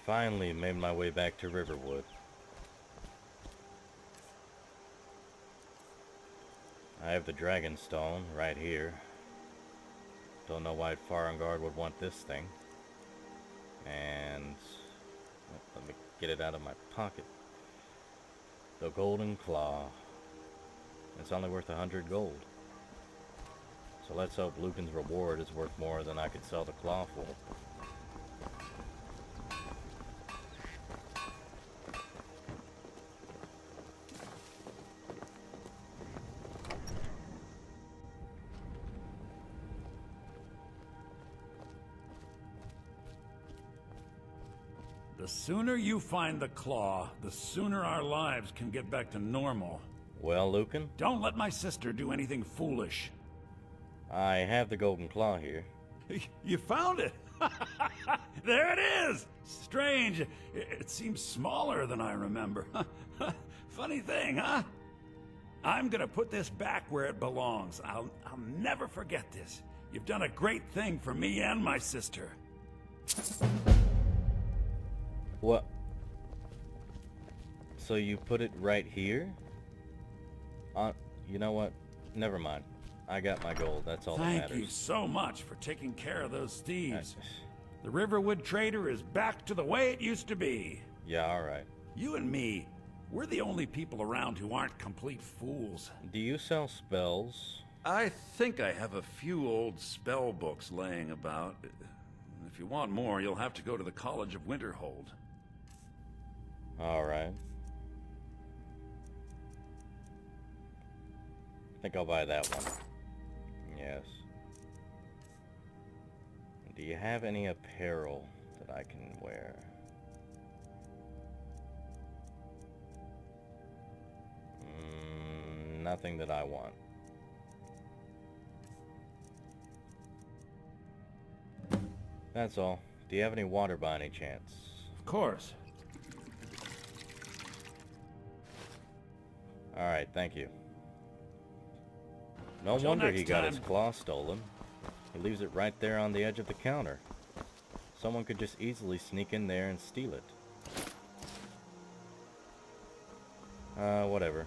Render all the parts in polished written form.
Finally made my way back to Riverwood. I have the Dragon Stone right here. Don't know why Farangard would want this thing. And let me get it out of my pocket. The Golden Claw. It's only worth 100 gold. So let's hope Lucan's reward is worth more than I could sell the claw for. The sooner you find the claw, the sooner our lives can get back to normal. Well, Lucan? Don't let my sister do anything foolish. I have the Golden Claw here. You found it! There it is! Strange. It seems smaller than I remember. Funny thing, huh? I'm gonna put this back where it belongs. I'll never forget this. You've done a great thing for me and my sister. What? So you put it right here? You know what? Never mind. I got my gold. That's all that matters. Thank you so much for taking care of those thieves. The Riverwood Trader is back to the way it used to be. Yeah, alright. You and me, we're the only people around who aren't complete fools. Do you sell spells? I think I have a few old spell books laying about. If you want more, you'll have to go to the College of Winterhold. Alright. I think I'll buy that one. Yes. Do you have any apparel that I can wear? Nothing that I want. That's all. Do you have any water by any chance? Of course. Alright, thank you. No Till wonder next he got time. his claw stolen. He leaves it right there on the edge of the counter. Someone could just easily sneak in there and steal it. Whatever.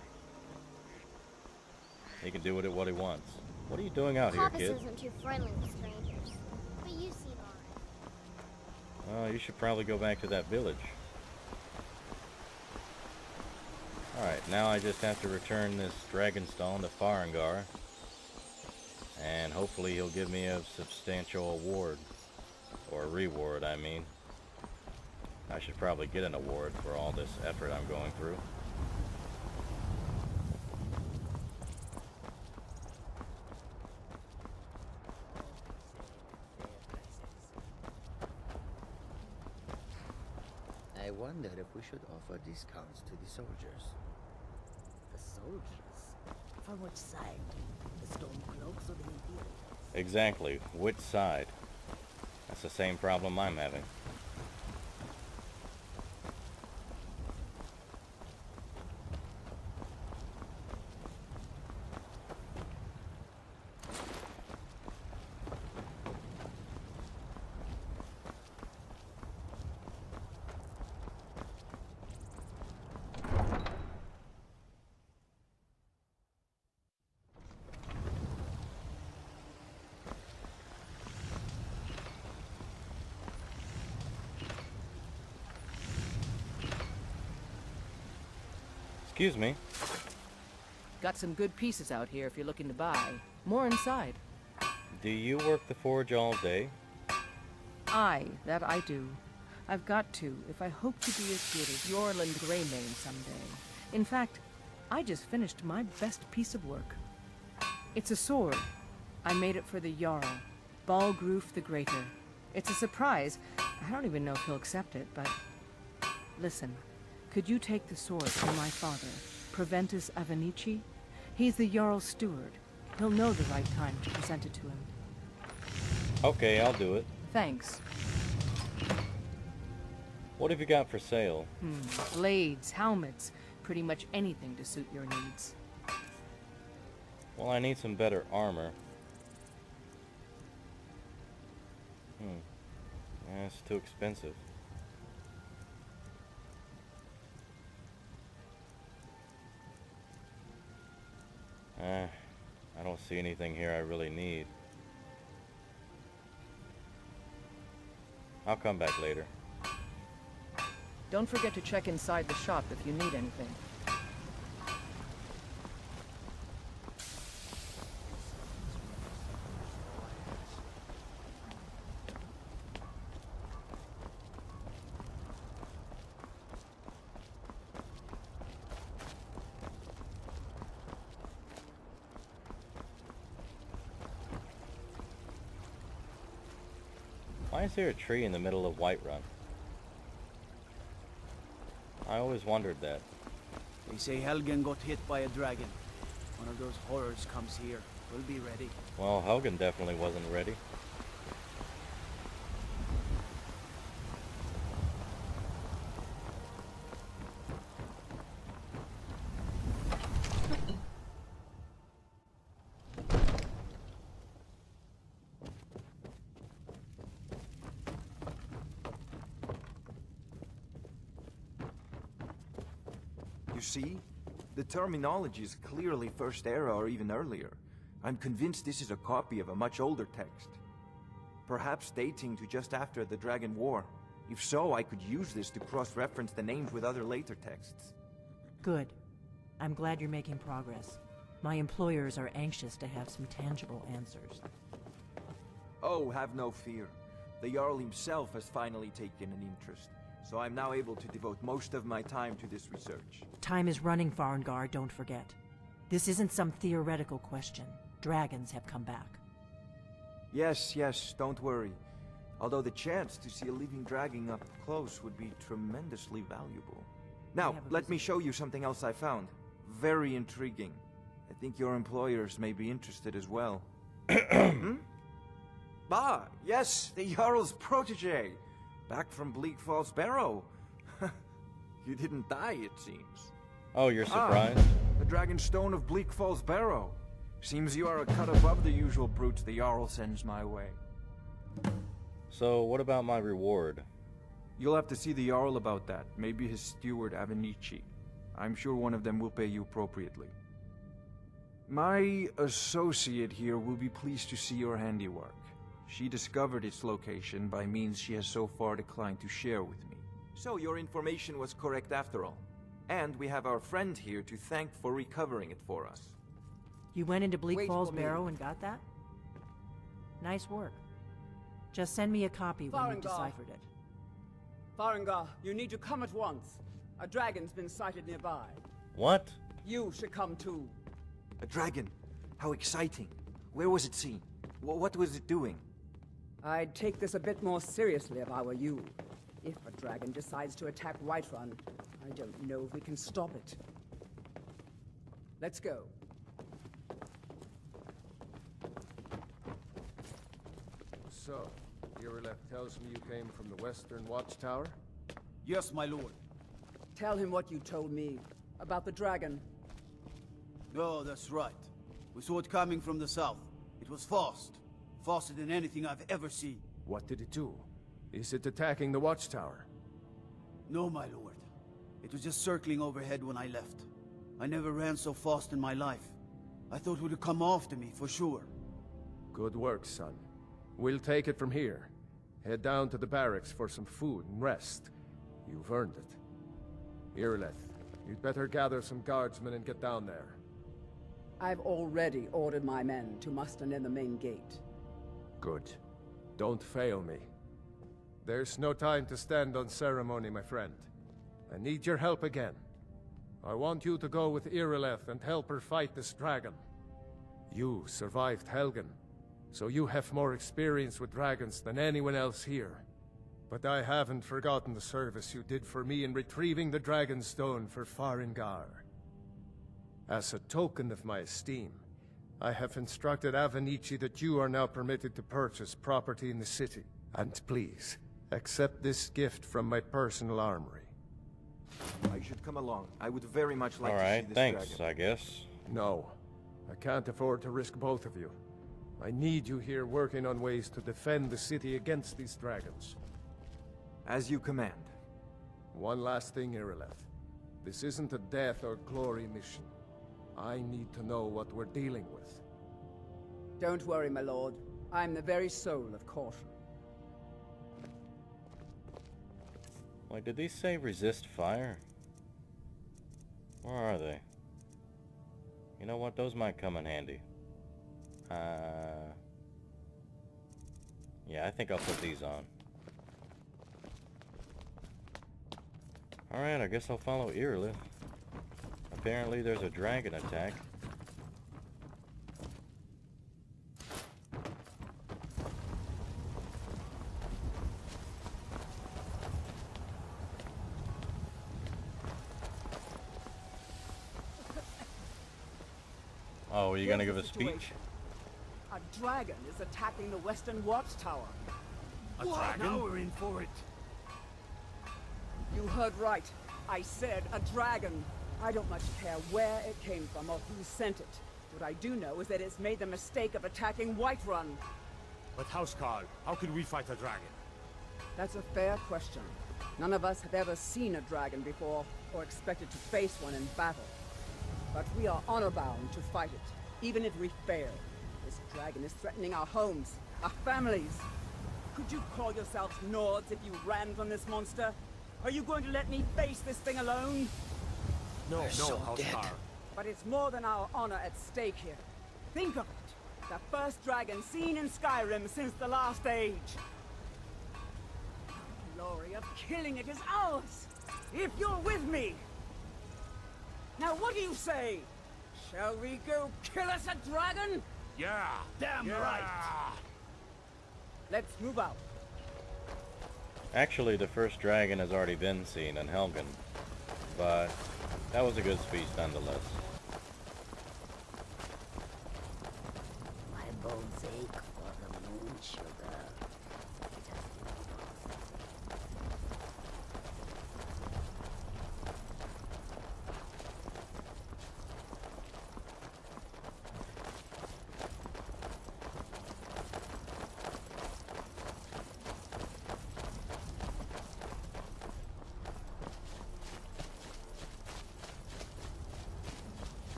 He can do with it what he wants. What are you doing out here, Pappas kid? isn't too friendly with strangers, but you seem alright. Oh, you should probably go back to that village. Alright, now I just have to return this Dragon Stone to Farengar. And hopefully he'll give me a substantial award. Or reward, I mean. I should probably get an award for all this effort I'm going through. I wonder if we should offer discounts to the soldiers. The soldiers? From which side? The Stormcloaks or the Imperials? Exactly. Which side? That's the same problem I'm having. Excuse me. Got some good pieces out here if you're looking to buy. More inside. Do you work the forge all day? Aye, that I do. I've got to, if I hope to be as good as Yorland Greymane someday. In fact, I just finished my best piece of work. It's a sword. I made it for the Jarl, Balgroof the Greater. It's a surprise. I don't even know if he'll accept it, but... Listen, could you take the sword from my father, Proventus Avenici? He's the Jarl's steward. He'll know the right time to present it to him. Okay, I'll do it. Thanks. What have you got for sale? Blades, helmets, pretty much anything to suit your needs. Well, I need some better armor. Yeah, it's too expensive. see anything here I really need. I'll come back later. Don't forget to check inside the shop if you need anything. Why is there a tree in the middle of Whiterun? I always wondered that. They say Helgen got hit by a dragon. One of those horrors comes here. We'll be ready. Well, Helgen definitely wasn't ready. You see? The terminology is clearly First Era or even earlier. I'm convinced this is a copy of a much older text. Perhaps dating to just after the Dragon War. If so, I could use this to cross-reference the names with other later texts. Good. I'm glad you're making progress. My employers are anxious to have some tangible answers. Oh, have no fear. The Jarl himself has finally taken an interest, so I'm now able to devote most of my time to this research. Time is running, Farengar, don't forget. This isn't some theoretical question. Dragons have come back. Yes, don't worry. Although the chance to see a living dragon up close would be tremendously valuable. Now, let me show you something else I found. Very intriguing. I think your employers may be interested as well. Hmm? Ah, yes, the Jarl's protege. Back from Bleak Falls Barrow. You didn't die, it seems. Oh, you're surprised? The Dragon Stone of Bleak Falls Barrow. Seems you are a cut above the usual brutes the Jarl sends my way. So, what about my reward? You'll have to see the Jarl about that. Maybe his steward, Avenici. I'm sure one of them will pay you appropriately. My associate here will be pleased to see your handiwork. She discovered its location by means she has so far declined to share with me. So your information was correct after all. And we have our friend here to thank for recovering it for us. You went into Bleak Wait Falls for me. Barrow and got that? Nice work. Just send me a copy when you've Farengar. deciphered it. Farengar, you need to come at once. A dragon's been sighted nearby. What? You should come too. A dragon? How exciting. Where was it seen? What was it doing? I'd take this a bit more seriously if I were you. If a dragon decides to attack Whiterun, I don't know if we can stop it. Let's go. So, Irileth tells me you came from the Western Watchtower? Yes, my lord. Tell him what you told me about the dragon. Oh, that's right. We saw it coming from the south. It was fast. Faster than anything I've ever seen. What did it do? Is it attacking the Watchtower? No, my lord. It was just circling overhead when I left. I never ran so fast in my life. I thought it would come after me, for sure. Good work, son. We'll take it from here. Head down to the barracks for some food and rest. You've earned it. Irileth, you'd better gather some guardsmen and get down there. I've already ordered my men to muster near the main gate. Good. Don't fail me. There's no time to stand on ceremony, my friend. I need your help again. I want you to go with Irileth and help her fight this dragon. You survived Helgen, so you have more experience with dragons than anyone else here. But I haven't forgotten the service you did for me in retrieving the Dragon Stone for Farengar. As a token of my esteem, I have instructed Avenici that you are now permitted to purchase property in the city. And please, accept this gift from my personal armory. I should come along. I would very much like to see Alright, this thanks, dragon. I guess. No, I can't afford to risk both of you. I need you here working on ways to defend the city against these dragons. As you command. One last thing, Irileth. This isn't a death or glory mission. I need to know what we're dealing with. Don't worry, my lord. I'm the very soul of caution. Wait, did these say resist fire? Where are they? You know what? Those might come in handy. Yeah, I think I'll put these on. Alright, I guess I'll follow Irilith. Apparently there's a dragon attack. Oh, are you gonna give a speech? A dragon is attacking the western watchtower. A dragon? Now we're in for it. You heard right. I said a dragon. I don't much care where it came from or who sent it. What I do know is that it's made the mistake of attacking Whiterun. But Housecarl, how can we fight a dragon? That's a fair question. None of us have ever seen a dragon before, or expected to face one in battle. But we are honor-bound to fight it, even if we fail. This dragon is threatening our homes, our families. Could you call yourselves Nords if you ran from this monster? Are you going to let me face this thing alone? No, Housecarl. But it's more than our honor at stake here. Think of it. The first dragon seen in Skyrim since the last age. The glory of killing it is ours, if you're with me. Now what do you say? Shall we go kill us a dragon? Yeah! Damn right! Let's move out. Actually, the first dragon has already been seen in Helgen, but that was a good speech nonetheless. My bones ache for the moon sugar. It has been lost.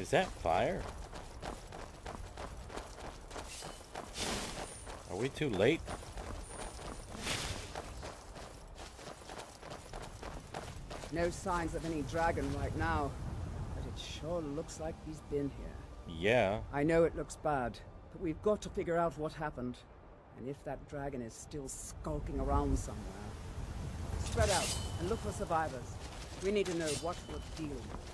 Is that fire? Are we too late? No signs of any dragon right now, but it sure looks like he's been here. Yeah. I know it looks bad, but we've got to figure out what happened. And if that dragon is still skulking around somewhere. Spread out and look for survivors. We need to know what we're dealing with.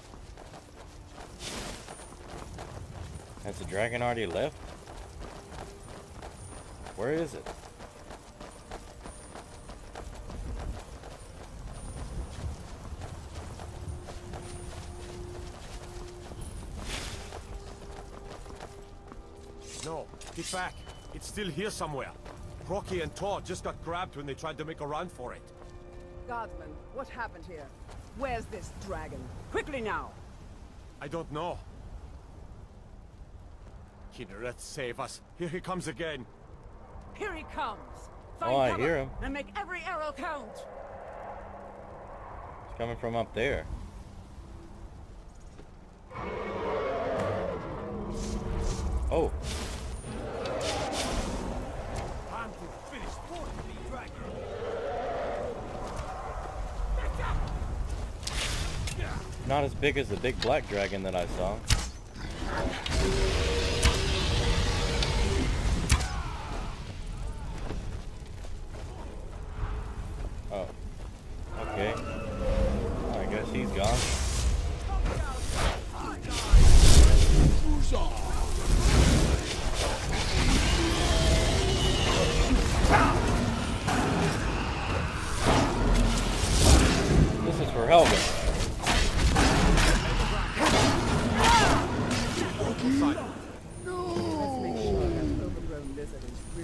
Has the dragon already left? Where is it? No, get back. It's still here somewhere. Rocky and Todd just got grabbed when they tried to make a run for it. Guardsman, what happened here? Where's this dragon? Quickly now! I don't know. Kinneret, save us. Here he comes again. Here he comes! Oh, I hear him. And make every arrow count! It's coming from up there. Oh. Time to finish the dragon. Not as big as the big black dragon that I saw. Oh. Okay. I guess he's gone. This is for Helga.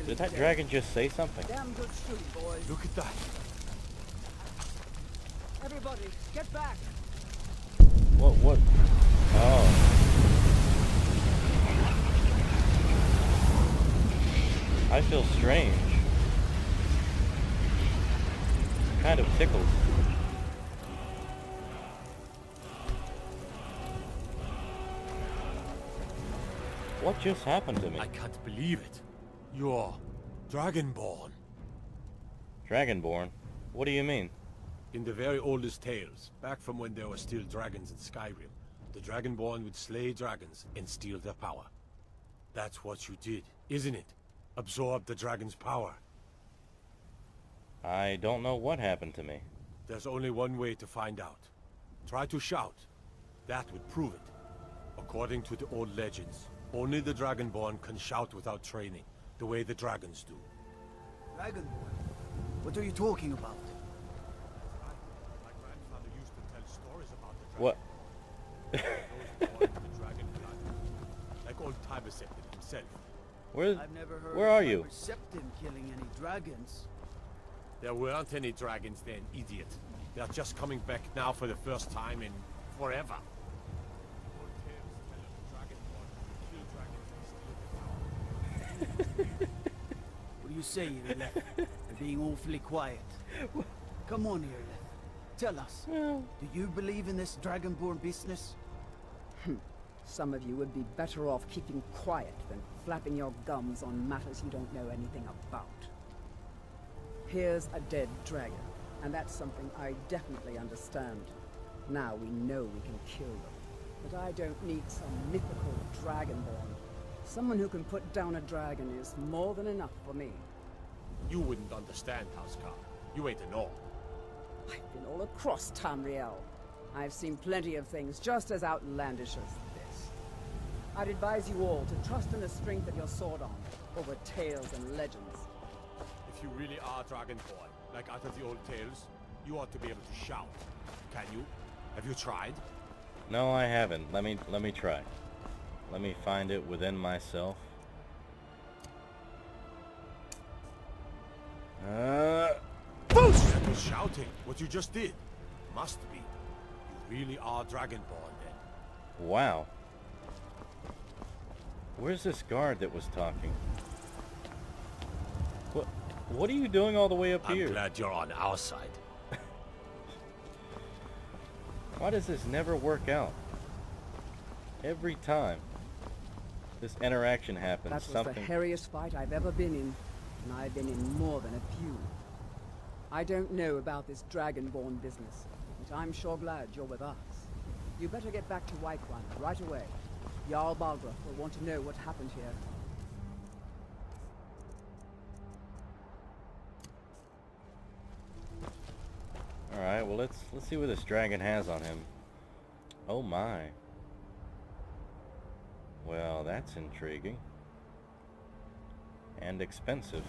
Did that dragon just say something? Damn good shooting, boys. Look at that. Everybody, get back! What? Oh. I feel strange. kind of tickled. What just happened to me? I can't believe it. You're Dragonborn. Dragonborn? What do you mean? In the very oldest tales, back from when there were still dragons in Skyrim, the Dragonborn would slay dragons and steal their power. That's what you did, isn't it? Absorb the dragon's power. I don't know what happened to me. There's only one way to find out. Try to shout. That would prove it. According to the old legends, only the Dragonborn can shout without training, the way the dragons do. Dragonborn? What are you talking about? My grandfather used to tell stories about the dragon. What? Those born with the dragon blood. Like old Tiberseptim himself. I've never heard Where are you? of Septim killing any dragons. There weren't any dragons then, idiot. They're just coming back now for the first time in forever. Old tales tell of the Dragonborn who kill dragons and steal their power. What do you say, Irileth? You're being awfully quiet. Come on, Irileth. Tell us. Do you believe in this Dragonborn business? Some of you would be better off keeping quiet than flapping your gums on matters you don't know anything about. Here's a dead dragon, and that's something I definitely understand. Now we know we can kill them. But I don't need some mythical dragonborn. Someone who can put down a dragon is more than enough for me. You wouldn't understand, Housecar. You ain't an orc. I've been all across Tamriel. I've seen plenty of things just as outlandish as this. I'd advise you all to trust in the strength of your sword arm over tales and legends. If you really are Dragonborn, like out of the old tales, you ought to be able to shout. Can you? Have you tried? No, I haven't. Let me try. Let me find it within myself. That was shouting. What you just did. Must be. You really are Dragonborn then. Wow. Where's this guard that was talking? What are you doing all the way up here? I'm glad you're on our side. Why does this never work out? Every time this interaction happens, That was something... the hairiest fight I've ever been in, and I've been in more than a few. I don't know about this Dragonborn business, but I'm sure glad you're with us. You better get back to Whiterun right away. Jarl Balgruuf will want to know what happened here. Alright, well let's see what this dragon has on him. Oh my. Well, that's intriguing. And expensive.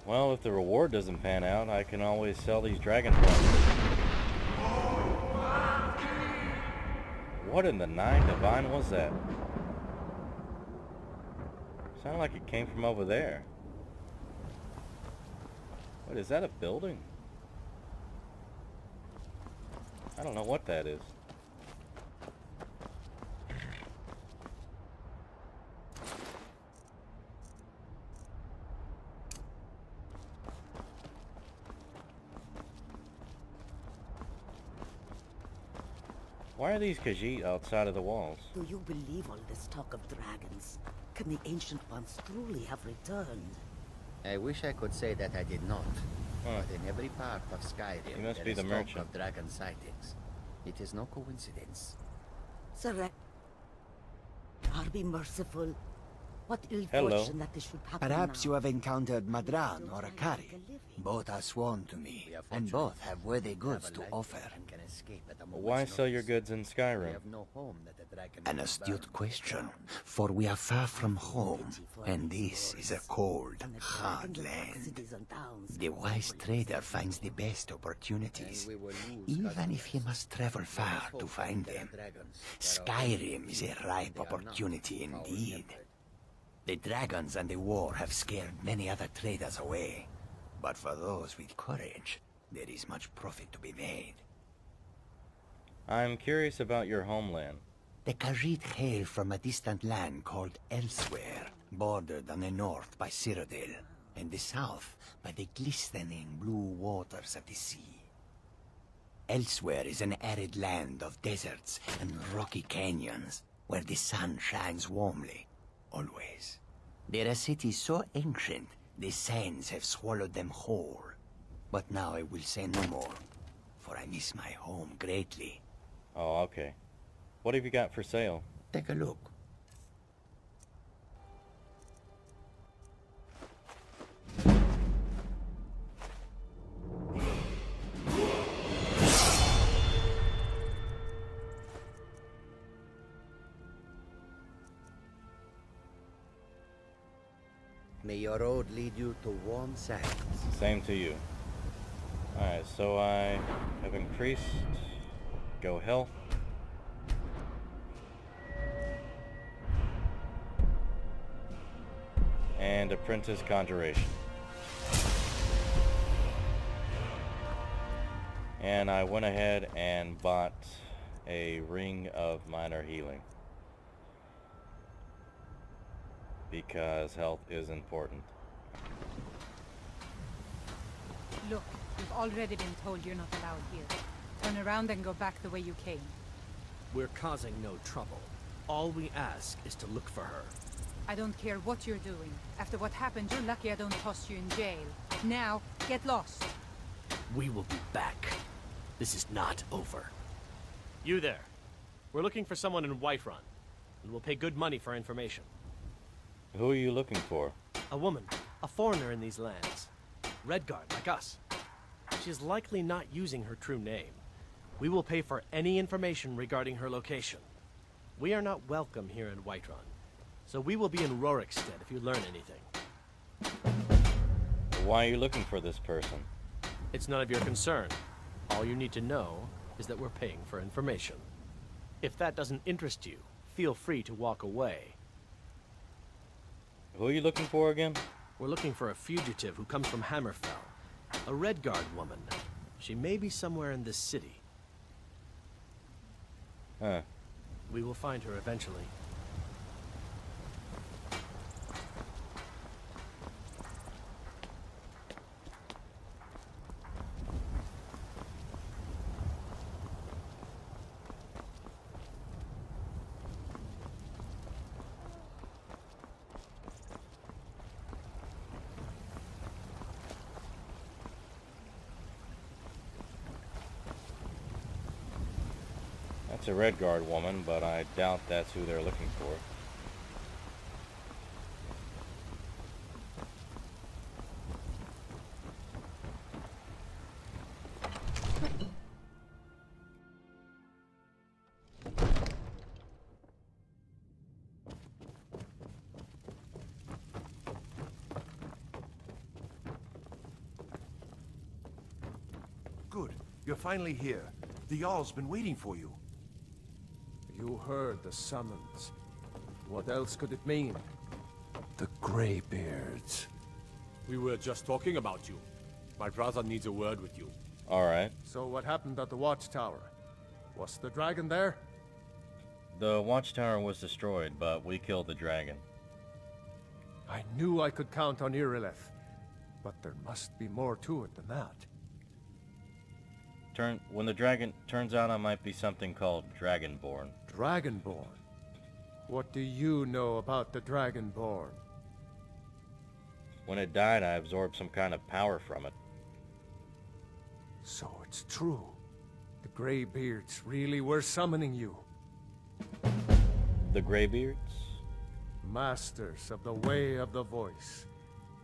Well, if the reward doesn't pan out, I can always sell these dragon parts. What in the nine divine was that? Sounded like it came from over there. What, is that a building? I don't know what that is. Why are these Khajiit outside of the walls? Do you believe all this talk of dragons? Can the ancient ones truly have returned? I wish I could say that I did not. But in every part of Skyrim, He must there be is the talk merchant. of dragon sightings. It is no coincidence. Sir, are we merciful? What ill Hello. fortune that this should happen Perhaps now. you have encountered Madran or Akari. Both are sworn to me, and both have worthy goods to offer. And can escape at a Why moment's sell your notice. goods in We Skyrim? have no home that the dragon An may astute burn. question, for we are far from home, and this is a cold, And the hard dragons attack land. cities and towns. The wise trader finds the best opportunities, And we will lose even if he customers. must travel Let us far hope to that find there are them. dragons that are Skyrim is a ripe They are not opportunity foul indeed. tempered. The dragons and the war have scared many other traders away, but for those with courage, there is much profit to be made. I'm curious about your homeland. The Khajiit hail from a distant land called Elsewhere, bordered on the north by Cyrodiil. and the south by the glistening blue waters of the sea. Elsewhere is an arid land of deserts and rocky canyons, where the sun shines warmly, always. There are cities so ancient, the sands have swallowed them whole. But now I will say no more, for I miss my home greatly. Oh, okay. What have you got for sale? Take a look. May your road lead you to warm sands. Same to you. Alright, so I have increased go health. And apprentice conjuration. And I went ahead and bought a ring of minor healing. Because health is important. Look, you've already been told you're not allowed here. Turn around and go back the way you came. We're causing no trouble. All we ask is to look for her. I don't care what you're doing. After what happened, you're lucky I don't toss you in jail. Now, get lost. We will be back. This is not over. You there. We're looking for someone in Whiterun, and we'll pay good money for information. Who are you looking for? A woman. A foreigner in these lands. Redguard, like us. She's likely not using her true name. We will pay for any information regarding her location. We are not welcome here in Whiterun, so we will be in Rorikstead if you learn anything. Why are you looking for this person? It's none of your concern. All you need to know is that we're paying for information. If that doesn't interest you, feel free to walk away. Who are you looking for again? We're looking for a fugitive who comes from Hammerfell. A Redguard woman. She may be somewhere in this city. Huh. We will find her eventually. That's a Redguard woman, but I doubt that's who they're looking for. Good. You're finally here. The Jarl's been waiting for you. You heard the summons. What else could it mean? The Greybeards. We were just talking about you. My brother needs a word with you. Alright. So what happened at the watchtower? Was the dragon there? The watchtower was destroyed, but we killed the dragon. I knew I could count on Irileth, but there must be more to it than that. When the dragon turns out, I might be something called Dragonborn. Dragonborn? What do you know about the Dragonborn? When it died, I absorbed some kind of power from it. So it's true. The Greybeards really were summoning you. The Greybeards? Masters of the Way of the Voice.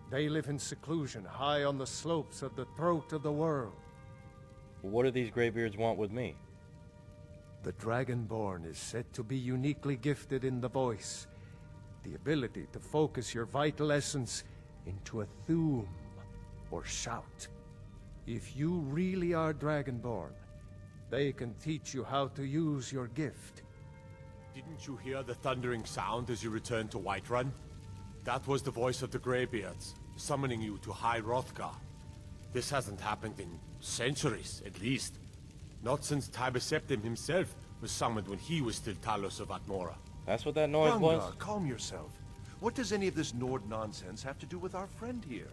They live in seclusion high on the slopes of the throat of the world. What do these Greybeards want with me? The Dragonborn is said to be uniquely gifted in the voice. The ability to focus your vital essence into a thume, or shout. If you really are Dragonborn, they can teach you how to use your gift. Didn't you hear the thundering sound as you returned to Whiterun? That was the voice of the Greybeards, summoning you to High Hrothgar. This hasn't happened in centuries, at least. Not since Tiber Septim himself was summoned when he was still Talos of Atmora. That's what that noise was? Calm yourself. What does any of this Nord nonsense have to do with our friend here?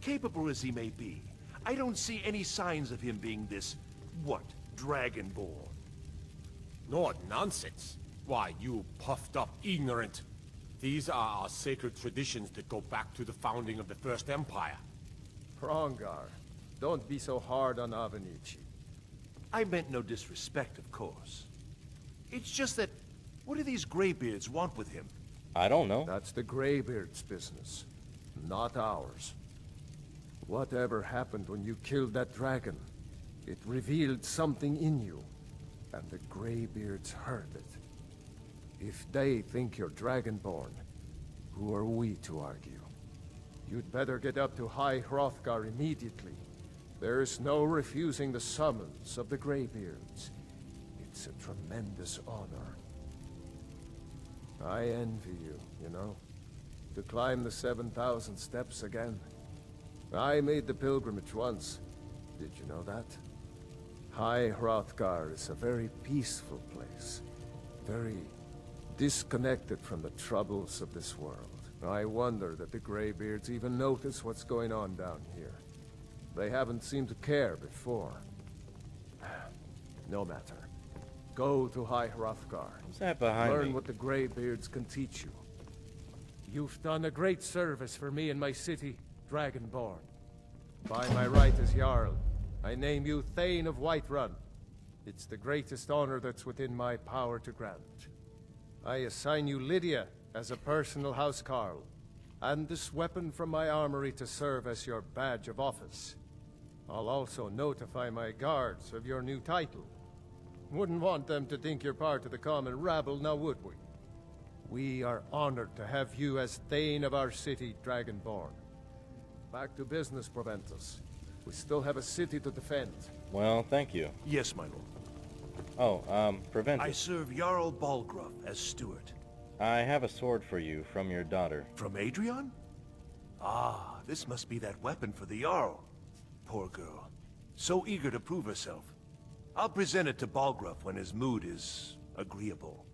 Capable as he may be, I don't see any signs of him being this, what, Dragonborn. Nord nonsense? Why, you puffed up ignorant. These are our sacred traditions that go back to the founding of the First Empire. Hrongar, don't be so hard on Avenici. I meant no disrespect, of course. It's just that, what do these Greybeards want with him? I don't know. That's the Greybeards' business, not ours. Whatever happened when you killed that dragon, it revealed something in you, and the Greybeards heard it. If they think you're Dragonborn, who are we to argue? You'd better get up to High Hrothgar immediately. There's no refusing the summons of the Greybeards. It's a tremendous honor. I envy you, you know, to climb the 7,000 steps again. I made the pilgrimage once. Did you know that? High Hrothgar is a very peaceful place. Very disconnected from the troubles of this world. I wonder that the Greybeards even notice what's going on down here. They haven't seemed to care before. No matter. Go to High Hrothgar. What's that behind Learn me? what the Greybeards can teach you. You've done a great service for me and my city, Dragonborn. By my right as Jarl, I name you Thane of Whiterun. It's the greatest honor that's within my power to grant. I assign you Lydia as a personal housecarl, and this weapon from my armory to serve as your badge of office. I'll also notify my guards of your new title. Wouldn't want them to think you're part of the common rabble, now would we? We are honored to have you as Thane of our city, Dragonborn. Back to business, Proventus. We still have a city to defend. Well, thank you. Yes, my lord. Oh, Preventus. I serve Jarl Balgruuf as steward. I have a sword for you from your daughter. From Adrian? Ah, this must be that weapon for the Jarl. Poor girl. So eager to prove herself. I'll present it to Balgruuf when his mood is agreeable.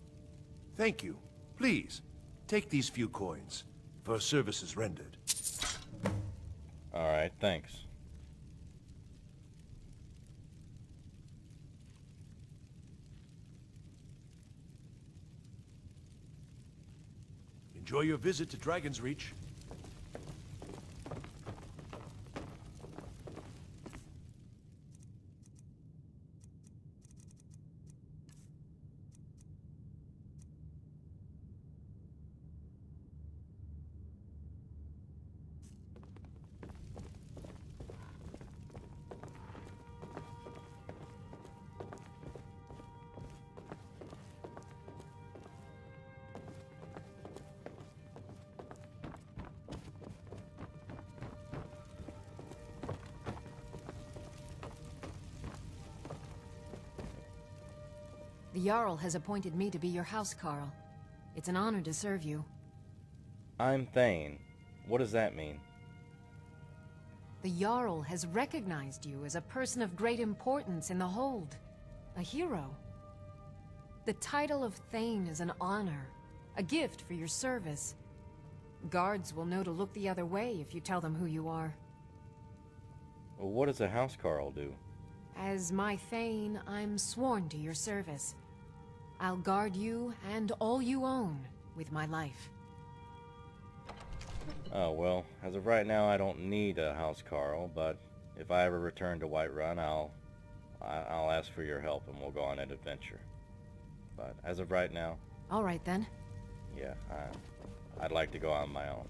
Thank you. Please, take these few coins for services rendered. Alright, thanks. Enjoy your visit to Dragon's Reach. The Jarl has appointed me to be your housecarl. It's an honor to serve you. I'm Thane. What does that mean? The Jarl has recognized you as a person of great importance in the Hold. A hero. The title of Thane is an honor. A gift for your service. Guards will know to look the other way if you tell them who you are. Well, what does a housecarl do? As my Thane, I'm sworn to your service. I'll guard you and all you own with my life. Oh, well, as of right now, I don't need a housecarl, but if I ever return to Whiterun, I'll ask for your help and we'll go on an adventure. But as of right now... All right, then. Yeah, I'd like to go on my own.